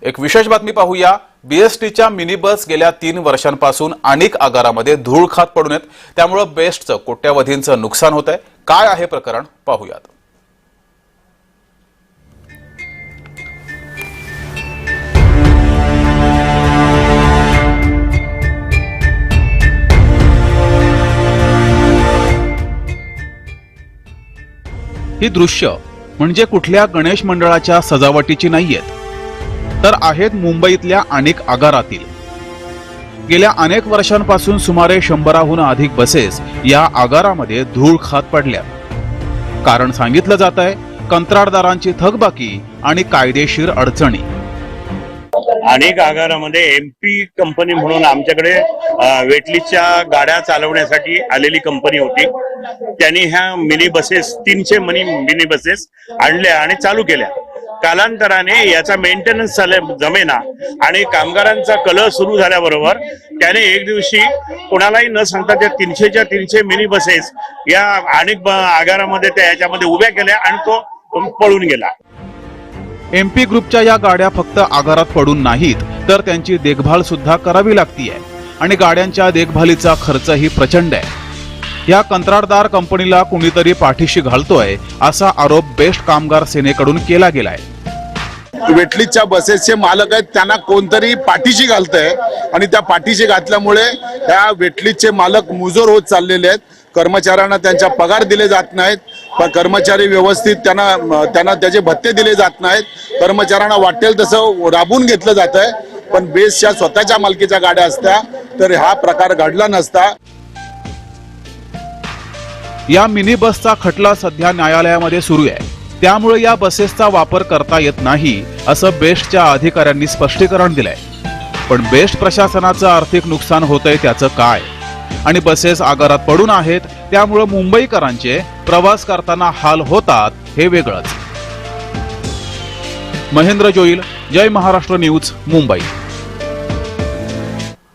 एक विशेष बातमी पाहूया। बीएसटीच्या मिनी बस गेल्या 3 वर्षांपासून अनेक आगारामध्ये धूळ खात पडून आहेत, त्यामुळे बेस्टचं कोट्यवधींचं नुकसान होत आहे। काय आहे प्रकरण पाहूयात। ही दृश्य म्हणजे कुठल्या गणेश मंडळाच्या सजावटीची नाहीयेत, तर आहेत मुंबईतल्या अनेक आगारातील। गेल्या अनेक वर्षांपासून सुमारे 100हून अधिक बसेस या आगारामध्ये धूळ खात पडल्या। कारण सांगितलं जात आहे कंत्राटदारांची थकबाकी आणि कायदेशीर अडचणी। अनेक आगारामध्ये एमपी कंपनी म्हणून आमच्याकडे वेटलिस्टच्या गाड्या चालवण्यासाठी आलेली कंपनी होती। त्यांनी ह्या मिनी बसेस 300 मिनी बसेस आणल्या आणि चालू केल्या। कालांतराने याचा मेंटेनन्स जमेना आणि कामगारांचा कलह सुरू झाल्याबरोबर त्याने एक दिवशी कोणालाही न सांगता त्या 300च्या 300 मिनी बसेस या अनेक आगारामध्ये त्या याच्यामध्ये उभ्या केल्या आणि तो पळून गेला। एमपी ग्रुपच्या या गाड्या फक्त आगारात पडून नाहीत, तर त्यांची देखभाल सुद्धा करावी लागतीये आणि गाड्यांच्या देखभालीचा खर्चही प्रचंड आहे। या कंत्राटदार कंपनीला कुणीतरी पाठीशी घालतोय असा आरोप बेस्ट कामगार सेनेकडून केला गेलाय। वेटलिस्टच्या बसेसचे मालक आहेत, त्यांना कोणतरी पाठीशी घालतंय आणि त्या पाठीशी घातल्यामुळे या वेटलिस्टचे मालक मुजोर होत चाललेले आहेत। कर्मचाऱ्यांना त्यांचा पगार दिले जात नाहीत, पण कर्मचारी व्यवस्थित त्यांना त्याचे भत्ते दिले जात नाहीत। कर्मचाऱ्यांना वाटेल तसं राबवून घेतलं जात आहे, पण बेस्टच्या स्वतःच्या मालकीच्या गाड्या असत्या तर हा प्रकार घडला नसता। या मिनी बसचा खटला सध्या न्यायालयामध्ये सुरू आहे, त्यामुळे या बसेसचा वापर करता येत नाही असं बेस्टच्या अधिकाऱ्यांनी स्पष्टीकरण दिलंय। पण बेस्ट प्रशासनाचं आर्थिक नुकसान होतंय त्याचं काय? आणि बसेस आगारात पडून आहेत, त्यामुळे मुंबईकरांचे प्रवास करताना हाल होतात हे वेगळंच। महेंद्र जोईल, जय महाराष्ट्र न्यूज, मुंबई।